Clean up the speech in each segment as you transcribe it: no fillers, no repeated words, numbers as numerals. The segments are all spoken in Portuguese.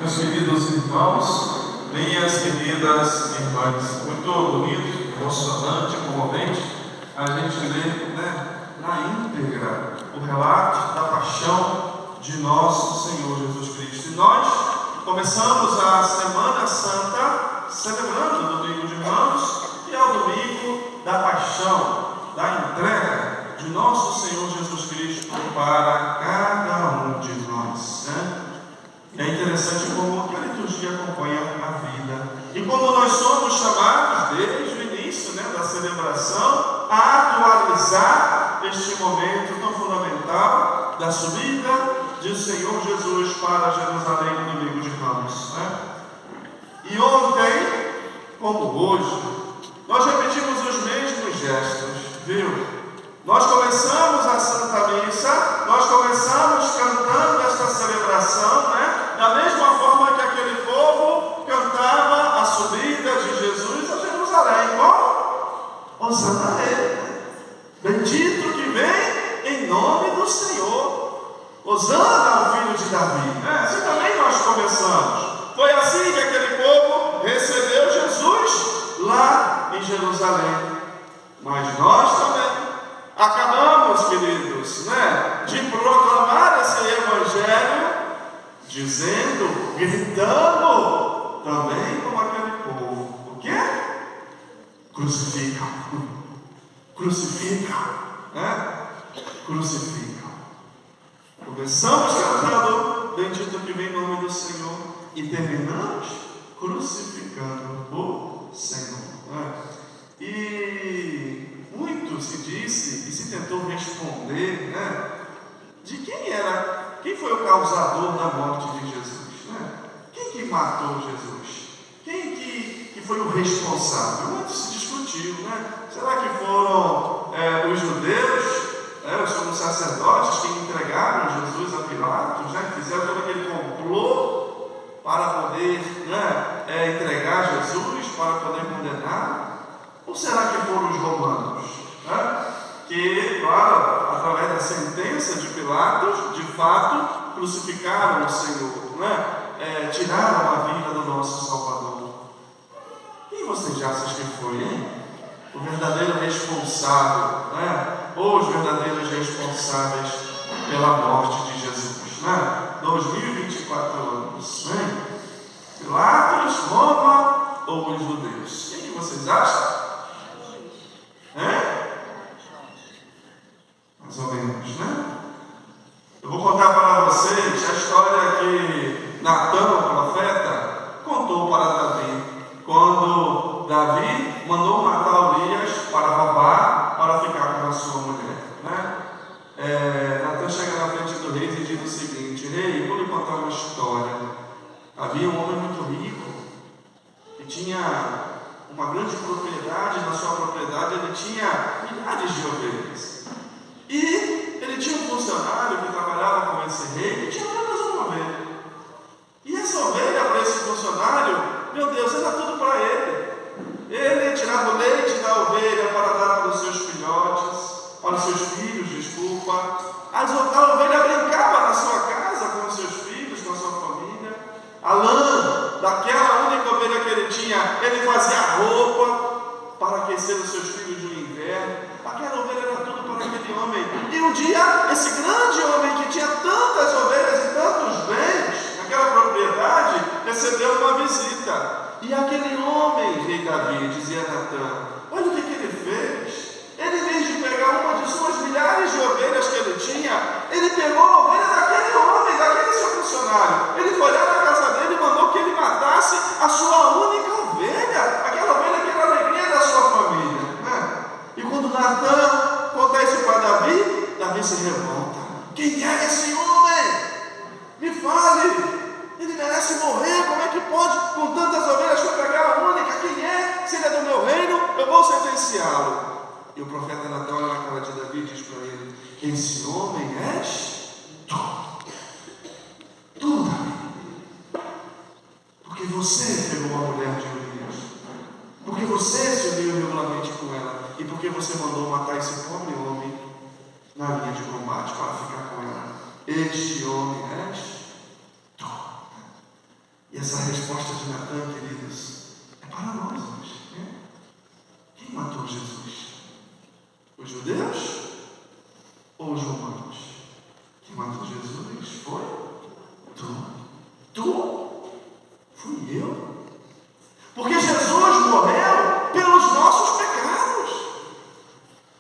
Meus queridos irmãos, minhas queridas irmãs, muito bonito, emocionante, comovente a gente ler, na íntegra o relato da paixão de nosso Senhor Jesus Cristo. E nós começamos a Semana Santa celebrando o Domingo de Ramos, que é o domingo da paixão, da entrega de nosso Senhor Jesus Cristo para cada um de nós, É interessante como a liturgia acompanha a vida e como nós somos chamados desde o início da celebração a atualizar este momento tão fundamental da subida de Senhor Jesus para Jerusalém no Domingo de Ramos. E ontem, como hoje, nós repetimos os mesmos gestos, viu? Nós começamos a Santa Missa, nós começamos cantando esta celebração, da mesma forma que aquele povo cantava a subida de Jesus a Jerusalém. Como? Hosana a Ele, bendito que vem em nome do Senhor. Hosana ao filho de Davi. Assim também nós começamos. Foi assim que aquele povo recebeu Jesus lá em Jerusalém. Mas nós também acabamos, queridos, de proclamar esse evangelho, dizendo, gritando, também como aquele povo. O quê? Crucifica. Crucifica. Crucifica. Começamos cantando, bendito que vem em nome do Senhor, e terminamos crucificando o Senhor. E muito se disse e se tentou responder, de quem foi o causador da morte de Jesus, Quem que matou Jesus? Quem que foi o responsável? Muito se discutiu, Será que foram os judeus, os sumos sacerdotes que entregaram Jesus a Pilatos, fizeram todo aquele complô para poder entregar Jesus, para poder condenar? Ou será que foram os romanos, que, claro, através da sentença de Pilatos, de fato, crucificaram o Senhor, tiraram a vida do nosso Salvador? Quem vocês acham que foi, O verdadeiro responsável, ou os verdadeiros responsáveis pela morte de Jesus, 2024 anos, Pilatos, Roma ou os judeus? Quem que vocês acham? Mais ou menos, Eu vou contar para vocês a história que Natã, o profeta, contou para Davi, quando Davi mandou matar Urias para roubar, para ficar com a sua mulher, Natã chega na frente do rei e diz o seguinte: rei, vou lhe contar uma história. Havia um homem muito rico que tinha uma grande propriedade. Na sua propriedade ele tinha milhares de ovelhas. E ele tinha um funcionário que trabalhava com esse rei que tinha apenas uma ovelha. E essa ovelha, para esse funcionário, meu Deus, era tudo para ele. Ele tirava o leite da ovelha para dar para os seus filhotes, para os seus filhos, desculpa. A ovelha brincava na sua casa com os seus filhos, com a sua família. A lã daquela única ovelha que ele tinha, ele fazia roupa para aquecer os seus filhos no inverno. Aquela ovelha era tudo para aquele homem. E um dia, esse grande homem que tinha tantas ovelhas e tantos bens naquela propriedade, recebeu uma visita. E aquele homem, rei Davi, dizia Natã, olha o que ele fez. Ele, em vez de pegar uma de suas milhares de ovelhas que ele tinha, ele pegou a ovelha daquele homem, daquele seu funcionário. Ele foi lá na casa dele e mandou que ele matasse a sua única ovelha, aquela ovelha que era a alegria da sua família. E quando Natã conta isso para Davi, Davi se revolta. Quem é esse homem? Me fale. Ele merece morrer. Como é que pode, com tantas ovelhas, contra aquela única? Quem é? Se ele é do meu reino, eu vou sentenciá-lo. E o profeta Natã olha na cara de Davi e diz para ele: esse homem és tu. Tu, Davi. Porque você pegou a mulher de Urias. Porque você se uniu regularmente com ela. E porque você mandou matar esse pobre homem na linha de combate para ficar com ela. Este homem és tu. essa resposta de Natan, queridos, é para nós hoje, né? Quem matou Jesus? Os judeus ou os romanos? Quem matou Jesus foi tu, fui eu. Porque Jesus morreu pelos nossos pecados.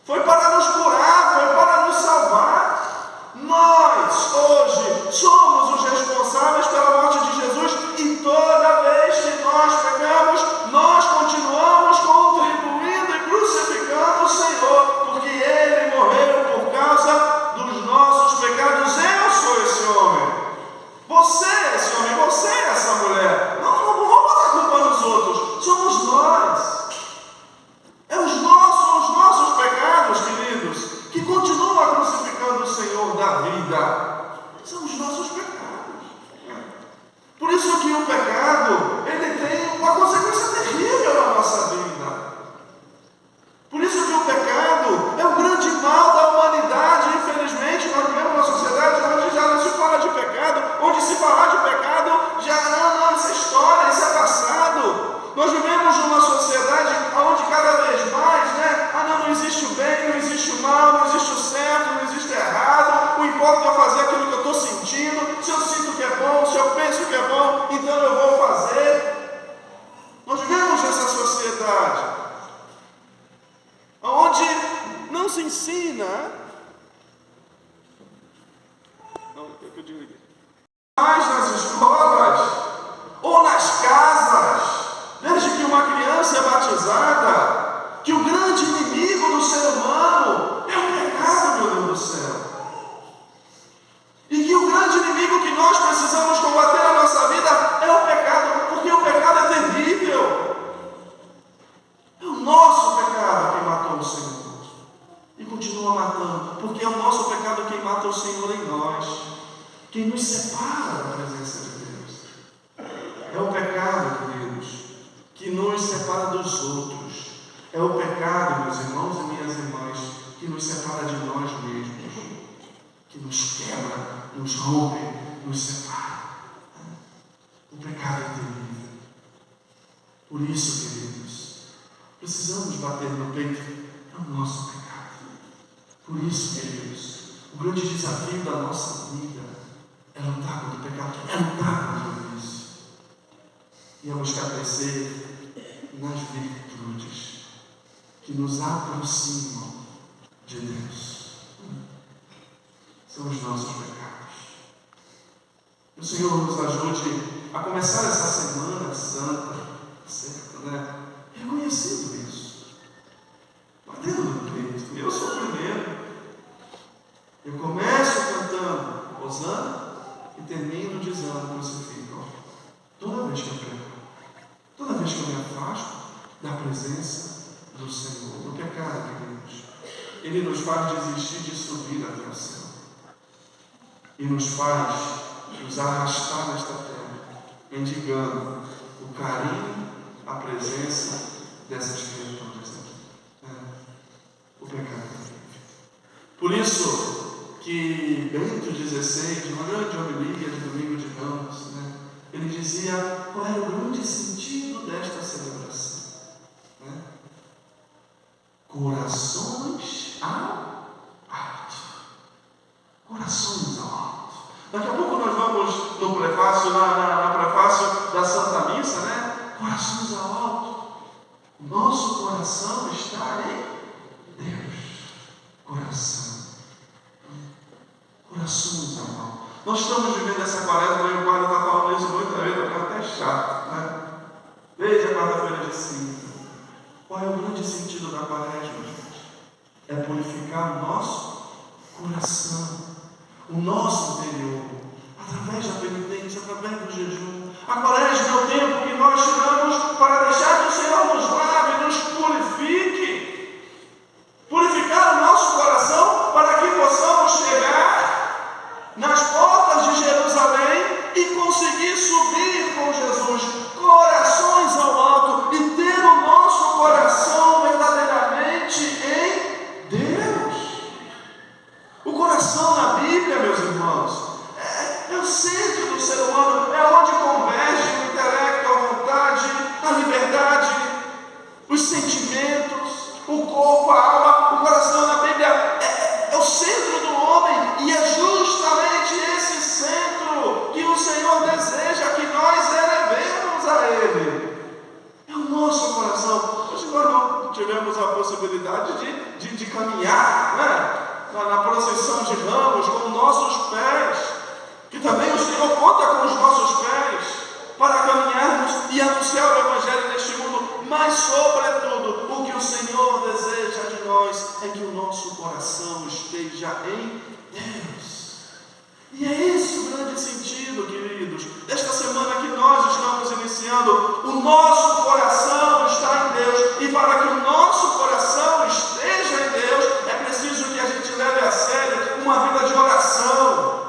Foi para nos curar, foi para nos salvar. Nós, hoje, somos os responsáveis pela morte de Jesus, e toda vez que nós pecamos, nós continuamos contribuindo e crucificando o Senhor, porque Ele morreu por causa dos nossos pecados. Eu sou esse homem. Você é esse homem, você é essa mulher. Não vamos botar a culpa nos outros. Somos nós. São os nossos pecados, queridos, que continuam crucificando o Senhor da vida. São os nossos pecados. Por isso que o pecado, ele tem uma consequência terrível na nossa vida. Por isso que o pecado é o grande mal da humanidade. Infelizmente, nós vivemos uma sociedade onde já não se fala de pecado, onde se falar de pecado, já não, isso é história, isso é passado. Nós vivemos numa sociedade onde cada vez mais, não existe o bem, não existe o mal, não existe o certo, não existe o errado. O importa é fazer aquilo que eu estou sentindo. Se eu sinto que é bom, se eu penso que é bom, então eu vou fazer. Nós vivemos nessa sociedade onde não se ensina. Não, é que eu desliguei. Mais nas escolas ou nas casas, desde que uma criança é batizada, que o grande inimigo do ser humano é o pecado, meu Deus do céu. E que o grande inimigo que nós precisamos combater na nossa vida é o pecado, porque o pecado é terrível. É o nosso pecado quem matou o Senhor. E continua matando, porque é o nosso pecado quem mata o Senhor em nós, quem nos separa da presença de Deus. É o pecado, queridos, que nos separa dos outros. É o pecado, meus irmãos e minhas irmãs, que nos separa de nós mesmos, que nos quebra, nos rompe, nos separa. O pecado é terrível. Por isso, queridos, precisamos bater no peito. É o nosso pecado. Por isso, queridos, o grande desafio da nossa vida é lutar contra o pecado, é lutar contra isso. E é buscar crescer nas virtudes que nos aproximam de Deus. São os nossos pecados. Que o Senhor nos ajude a começar essa semana santa, reconhecendo isso, batendo no peito. Eu sou o primeiro. Eu começo cantando Hosana e termino dizendo crucifico. Toda vez que eu peco, toda vez que eu me afasto da presença do Senhor, do pecado, queridos, Ele nos faz desistir de subir até o céu e nos faz nos arrastar nesta terra, mendigando o carinho, a presença dessas criaturas aqui. O pecado. Por isso que Bento XVI, uma grande homilia de Domingo de Ramos, ele dizia qual era o grande sentido desta celebração. Corações ao alto. Corações ao alto. Daqui a pouco nós vamos no prefácio, na prefácio da Santa Missa, corações ao alto. Nosso coração está em Deus. Coração. Corações ao alto. Nós estamos vivendo essa quaresma, e o padre está falando isso muitas vezes, é até chato, Desde a quarta-feira de cinza. Qual é o grande sentido da quaresma, gente? É purificar o nosso coração, o nosso interior, através da penitência, através do jejum. A quaresma é o tempo que nós tiramos para deixar que o Senhor nos lave, nos purifique. Purificar o nosso coração para que possamos chegar nas portas de Jerusalém e conseguir subir com Jesus, corações ao alto, e ter o nosso coração verdadeiramente em Deus. O coração na Bíblia, meus irmãos, é o centro do ser humano, é onde converge corpo, a alma, o coração na Bíblia é o centro do homem, e é justamente esse centro que o Senhor deseja que nós elevemos a Ele. É o nosso coração. Hoje nós não tivemos a possibilidade de caminhar, né? Na procissão de ramos com nossos pés, que também o Senhor conta com os nossos pés para caminharmos e anunciar o Evangelho neste mundo, mas sobretudo o que o Senhor deseja de nós é que o nosso coração esteja em Deus. E é esse o grande sentido, queridos, desta semana que nós estamos iniciando. O nosso coração está em Deus, e para que o nosso coração esteja em Deus, é preciso que a gente leve a sério uma vida de oração.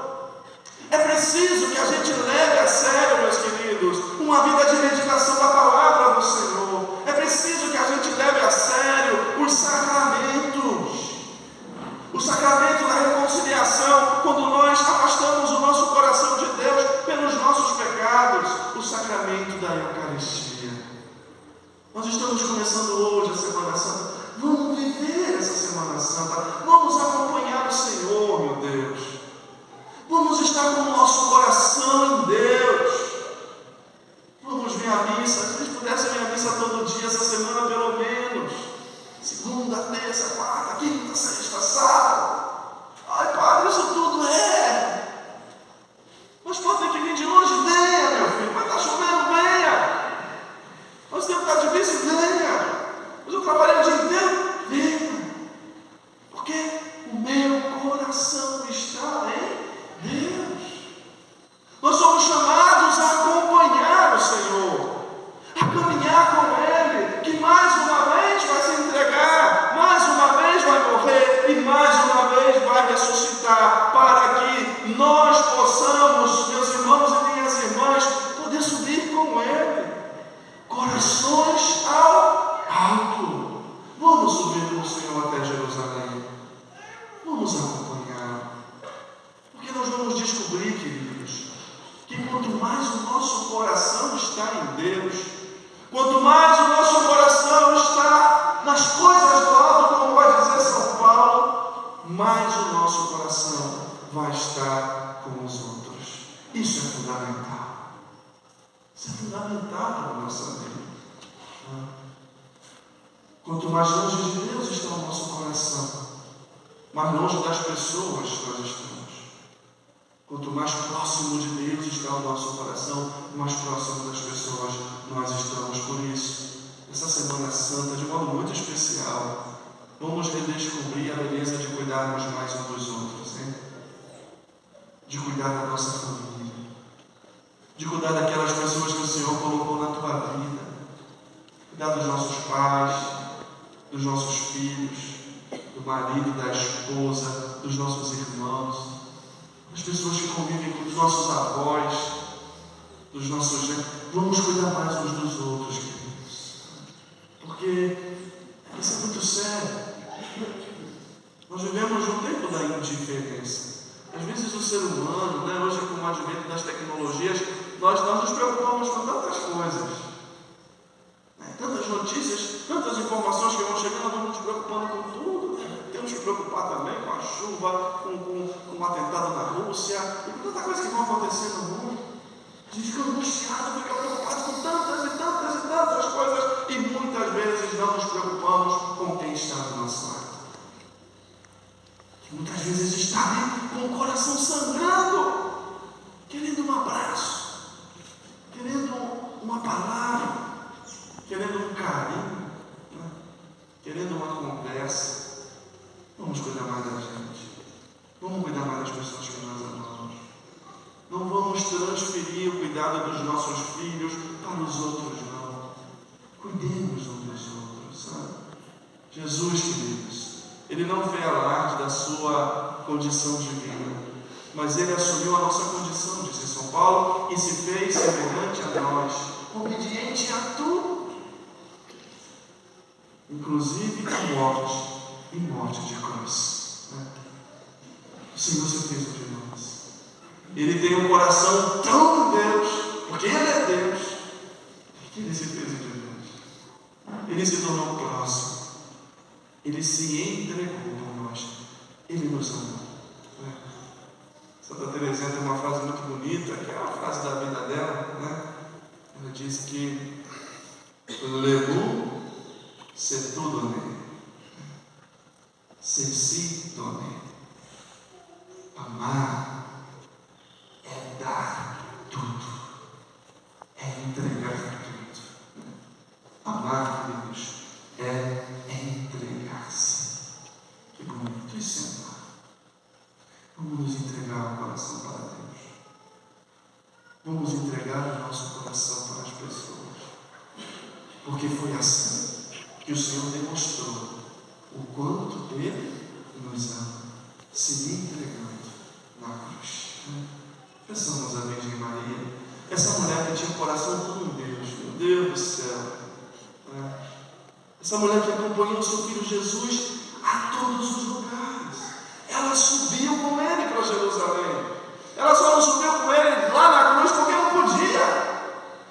É preciso que a gente leve a sério, meus queridos, uma vida de meditação da palavra do Senhor. É preciso que a gente leve a sério os sacramentos. O sacramento da reconciliação, quando nós afastamos o nosso coração de Deus pelos nossos pecados. O sacramento da Eucaristia. Nós estamos começando hoje a Semana Santa. Vamos viver essa Semana Santa. Vamos acompanhar o Senhor, meu Deus. Vamos estar com o nosso coração em Deus. Vamos vir à missa. Se a gente pudesse vir à missa todo dia, essa semana pelo menos. Segunda, terça, quarta, quinta, sexta, sábado. Ai, Padre, isso tudo é. Mas pode ter que vir de longe, venha, meu filho. Mas está chovendo, venha. Mas o tempo está difícil, venha. Mas eu trabalhei o dia inteiro, venha. Porque o meu coração está em Deus. Nós somos chamados a acompanhar o Senhor, a caminhar com Ele, que mais uma vez vai se entregar, mais uma vez vai morrer e mais uma vez vai ressuscitar, para que nós possamos, meus irmãos e minhas irmãs, poder subir com Ele, corações ao alto. Vamos subir com o Senhor até Jerusalém. Vamos acompanhar, porque nós vamos descobrir, queridos, que quanto mais o nosso coração está em Deus, quanto mais o nosso coração está nas coisas do alto, como vai dizer São Paulo, mais o nosso coração vai estar com os outros. Isso é fundamental. Isso é fundamental para a nossa vida. Quanto mais longe de Deus está o nosso coração, mais longe das pessoas nós estamos. Quanto mais próximo de Deus está o nosso coração, mais próximo das pessoas nós estamos. Por isso, essa Semana Santa, de modo muito especial, vamos redescobrir a beleza de cuidarmos mais uns dos outros, hein? De cuidar da nossa família, de cuidar daquelas pessoas que o Senhor colocou na tua vida, cuidar dos nossos pais, dos nossos filhos, do marido, da esposa, dos nossos irmãos, das pessoas que convivem com os nossos avós, dos nossos netos. Vamos cuidar mais uns dos outros, queridos, porque isso é muito sério. Nós vivemos um tempo da indiferença. Às vezes o ser humano, né, hoje com o advento das tecnologias, nós nos preocupamos com tantas coisas, né, tantas notícias, tantas informações que vão chegando, nós vamos nos preocupando com tudo. Temos que preocupar também com a chuva, com o atentado na Rússia, e com tanta coisa que vão acontecer no mundo. A gente fica angustiado, fica preocupado com tantas e tantas e tantas coisas, e muitas vezes não nos preocupamos com quem está do nosso lado. Que muitas vezes está ali com o coração sangrando, querendo um abraço, querendo uma palavra, querendo um carinho, né? Querendo uma conversa. Vamos cuidar mais da gente. Vamos cuidar mais das pessoas que nós amamos. Não vamos transferir o cuidado dos nossos filhos para os outros, não. Cuidemos uns dos outros, sabe? Jesus, queridos, Ele não fez alarde da sua condição divina, mas Ele assumiu a nossa condição, disse São Paulo, e se fez semelhante a nós, obediente a tudo, inclusive a morte, e morte de cruz. O Senhor se fez de nós. Ele tem um coração tão de Deus, porque Ele é Deus, que Ele se fez de nós. Ele se tornou próximo. Ele se entregou por nós. Ele nos amou. Santa Teresinha tem uma frase muito bonita, que é a frase da vida dela, né? Ela diz que l'amour, c'est tout donner. Ceci donner. Amar é dar tudo, é entregar tudo. Amar, queridos, é entregar-se. Que bonito isso é amar. Vamos nos entregar o coração para Deus. Vamos entregar o nosso coração para as pessoas. Porque foi assim que o Senhor demonstrou o quanto Ele nos ama, se entregando na cruz. Pensamos a Virgem Maria, essa mulher que tinha o coração todo em Deus, meu Deus do céu. Essa mulher que acompanhou o seu filho Jesus a todos os lugares. Ela subiu com ele para Jerusalém. Ela só não subiu com ele lá na cruz porque não podia.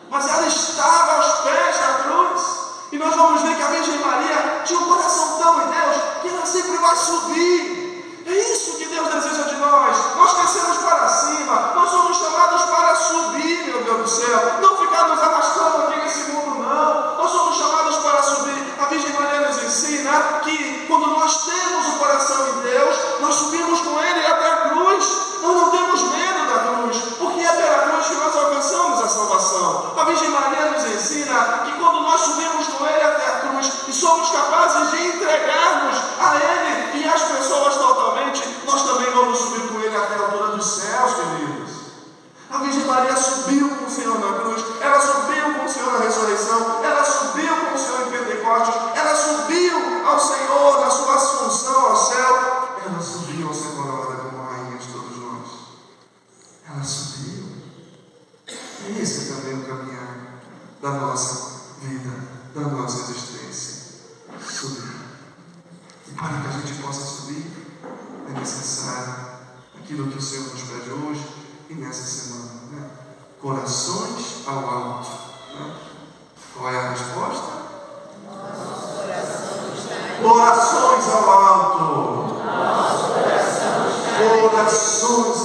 Mas ela estava aos pés da cruz. E nós vamos ver que a Virgem Maria tinha um coração tão em Deus que ela sempre vai subir. É isso que Deus deseja de nós. Nós crescemos para cima. Nós somos chamados para subir, meu Deus do céu. Não ficar nos arrastando aqui nesse mundo, não. Nós somos chamados para subir. A Virgem Maria nos ensina que quando nós temos o coração em Deus, nós subimos com Ele até a cruz. Nós não temos medo da cruz, porque é pela cruz que nós alcançamos a salvação. A Virgem Maria nos ensina que quando nós subimos com Ele até a cruz e somos capazes de entregar-nos a Ele e às pessoas totalmente, nós também vamos subir com Ele até a altura dos céus, queridos. A Virgem Maria subiu com o Senhor na cruz, ela subiu com o Senhor na ressurreição, ela subiu com o Senhor em Pentecostes, ela subiu ao Senhor na sua assunção ao céu, ela subiu ao ser coroada como rainha de todos nós. Ela subiu. Esse é também o caminhar da nossa vida, da nossa existência. Subir. E para que a gente possa subir, é necessário aquilo que o Senhor nos pede hoje e nessa semana, né? Corações ao alto. Né? Qual é a resposta? Nosso coração está Corações ao alto. Nosso coração está Corações